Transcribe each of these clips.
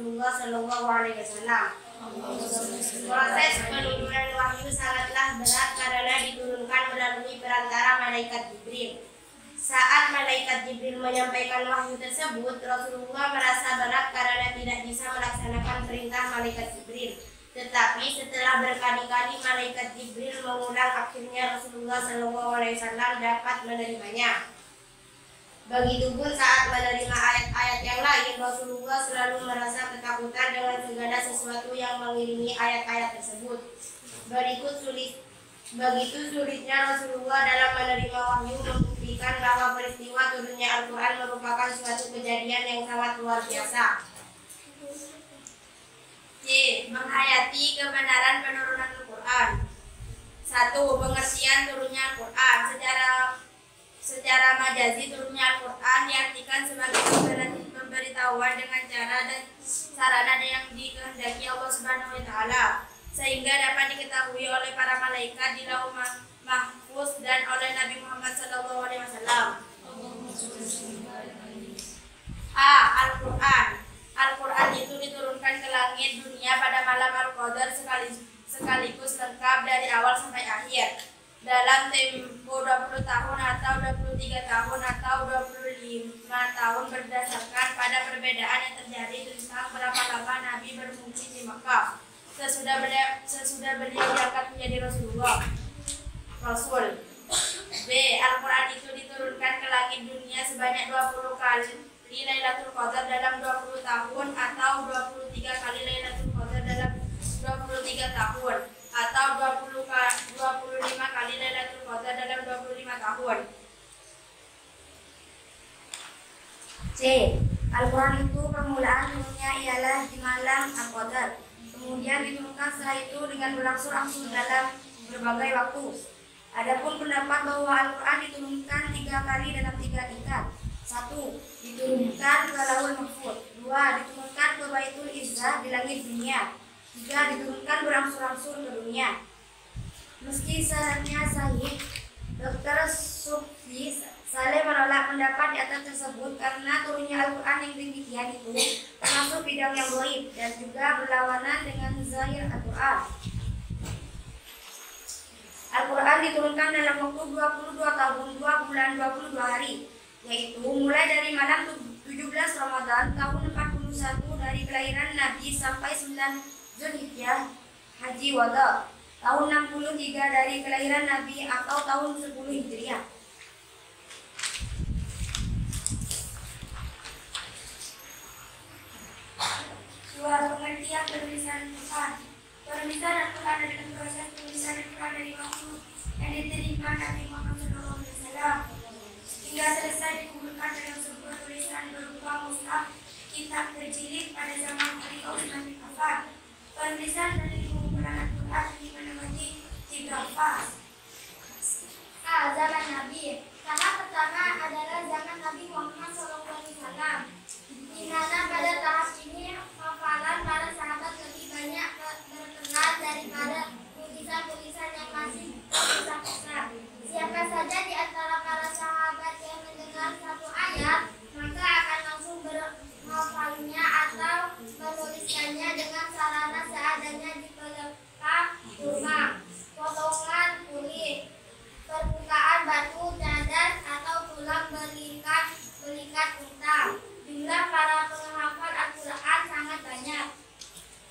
Rasulullah Shallallahu Alaihi Wasallam. Proses penurunan wahyu sangatlah berat karena diturunkan melalui perantara malaikat Jibril. Saat malaikat Jibril menyampaikan wahyu tersebut, Rasulullah merasa berat karena tidak bisa melaksanakan perintah malaikat Jibril. Tetapi setelah berkali-kali malaikat Jibril mengulang, akhirnya Rasulullah SAW dapat menerimanya. Begitupun saat menerima ayat-ayat yang lain, Rasulullah selalu merasa ketakutan dengan segala sesuatu yang mengiringi ayat-ayat tersebut. Begitu sulitnya Rasulullah dalam menerima wahyu membuktikan bahwa peristiwa turunnya Al-Quran merupakan suatu kejadian yang sangat luar biasa. C. Menghayati kebenaran penurunan Al-Quran. 1. Pengertian turunnya Al-Quran. Secara majazi, turunnya Al-Quran diartikan sebagai pemberitahuan dengan cara dan sarana yang dikehendaki Allah Subhanahu wa Ta'ala, sehingga dapat diketahui oleh para malaikat di Lauh Mahfuz dan oleh Nabi Muhammad SAW. A. Al-Quran. Al-Quran itu diturunkan ke langit dunia pada malam Al-Qadar sekaligus lengkap dari awal sampai akhir. Dalam tempo 20 tahun atau 23 tahun atau 25 tahun berdasarkan pada perbedaan yang terjadi tentang berapa lama Nabi berfungsi di Makkah sesudah beliau diangkat menjadi Rasul. B. Al-Quran itu diturunkan ke langit dunia sebanyak 20 kali Lailatul Qadar dalam 20 tahun atau 23 kali Lailatul Qadar dalam 23 tahun atau 25 kali Lailatul Qadar dalam 25 tahun. C. Al-Quran itu permulaan turunnya ialah di malam Al-Qadar. Kemudian diturunkan setelah itu dengan berangsur-angsur dalam berbagai waktu. Adapun pendapat bahwa Al-Quran diturunkan 3 kali dalam 3 tingkat. 1. Diturunkan ke Lauhul Mahfuz. 2. Diturunkan ke Baitul Izzah di langit dunia. 3. Diturunkan berangsur-angsur ke dunia. Meski sanadnya sahih, Dr. Subki Saleh menolak pendapat di atas tersebut karena turunnya Al-Quran yang demikian itu termasuk bidang yang gaib dan juga berlawanan dengan zahir Al-Quran. Al-Quran diturunkan dalam waktu 22 tahun, 2 bulan, 22 hari, yaitu mulai dari malam 17 Ramadan tahun 41 dari kelahiran Nabi sampai 9 Zulhijjah Haji Wada tahun 63 dari kelahiran Nabi atau tahun 10 Hijriah. Pengertian penulisan Al-Quran. Penulisan Al-Quran adalah proses penulisan Al-Quran dari waktu yang diterima Nabi Muhammad SAW hingga selesai dikumpulkan dalam sebuah tulisan berupa mushaf kitab terjilid pada zaman Khalifah Utsman bin Affan. Penulisan dan pengumpulan Al-Quran dimiliki 3 fase. A. Zaman Nabi. Tahap pertama adalah zaman Nabi Muhammad SAW, di mana pada tahap ini hafalan para sahabat lebih banyak terkenal daripada tulisan-tulisan yang masih tersisa. Siapa saja di antara para sahabat yang mendengar satu ayat, maka akan langsung menghafalnya atau menuliskannya dengan sarana seadanya di pelengkap rumah, potongan kulit, permukaan batu, cadar, atau tulang belikat unta. Jumlah para penghafal Al-Quran sangat banyak.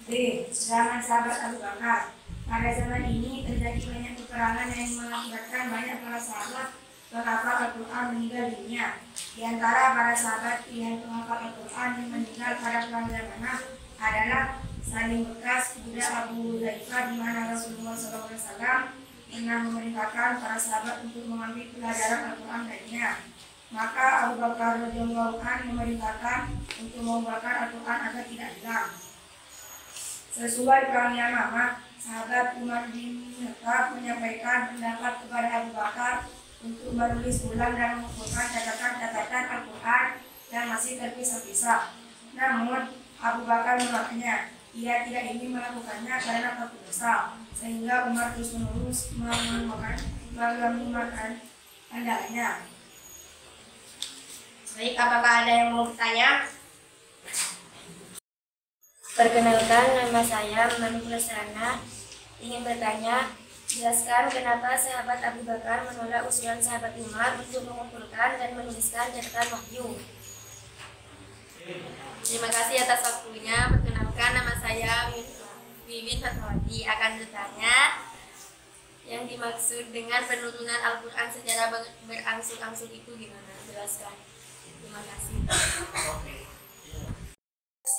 B. Zaman sahabat Abu Bakar. Pada zaman ini terjadi banyak peperangan yang mengakibatkan banyak para sahabat penghafal Al-Quran meninggal dunia. Di antara para sahabat yang penghafal Al-Quran yang meninggal pada perang Yamaah adalah Salim Bekas, budak Abu Hudzaifah, di mana Rasulullah SAW pernah memerintahkan para sahabat untuk mengambil pelajaran Al-Quran darinya. Maka Abu Bakar radhiyallahu anhu memerintahkan untuk membakar Al-Quran agar tidak hilang. Sesuai perang Yamaah, sahabat Umar bin Khattab menyampaikan pendapat kepada Abu Bakar untuk menulis ulang dan mengumpulkan catatan-catatan Al-Quran yang masih terpisah-pisah. Namun Abu Bakar menolaknya. Ia tidak ingin melakukannya karena takut dosa, sehingga Umar terus-menerus mengumpulkan andalanya. Baik, apakah ada yang mau bertanya? Perkenalkan, nama saya Manu Lesana. Ingin bertanya, jelaskan kenapa sahabat Abu Bakar menolak usulan sahabat Umar untuk mengumpulkan dan menuliskan catatan wahyu. Terima kasih atas waktunya. Perkenalkan, nama saya Wiwin Fatmawati. Akan bertanya, yang dimaksud dengan penurunan Al-Quran secara berangsur-angsur itu gimana? Jelaskan. Terima kasih.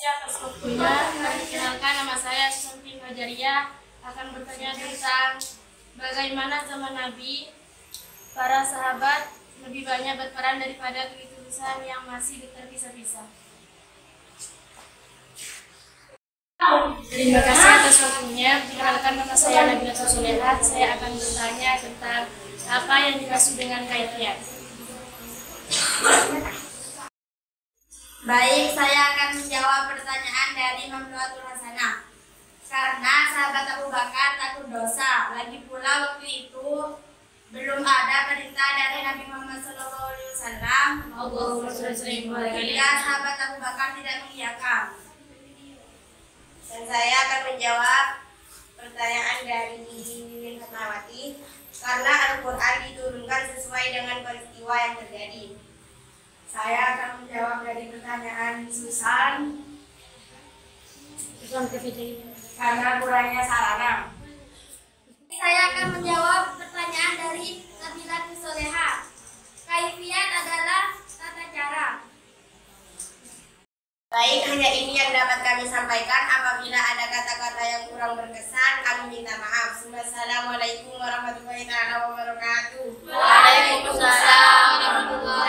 Atas waktunya, perkenalkan, nama saya Susanti Fajaria. Akan bertanya tentang bagaimana zaman Nabi para sahabat lebih banyak berperan daripada tulisan yang masih terpisah-pisah. Terima kasih atas waktunya. Perkenalkan, nama saya Nabila Solehat. Saya akan bertanya tentang apa yang dimaksud dengan kaifiyat. Baik, saya akan menjawab pertanyaan dari Mamduatul Hasanah. Karena sahabat Abu Bakar takut dosa, lagi pula waktu itu belum ada perintah dari Nabi Muhammad SAW. Hingga sahabat Abu Bakar tidak mengiyakan. Dan saya akan menjawab pertanyaan dari Wiwin Fatmawati. Karena Al-Quran diturunkan sesuai dengan peristiwa yang terjadi. Saya akan menjawab dari pertanyaan Susan. Karena kurangnya sarana. Saya akan menjawab pertanyaan dari Nabila Soleha. Kaifiyat adalah tata cara. Baik, hanya ini yang dapat kami sampaikan. Apabila ada kata-kata yang kurang berkesan, kami minta maaf. Wassalamualaikum warahmatullahi wabarakatuh. Waalaikumsalam warahmatullahi wabarakatuh.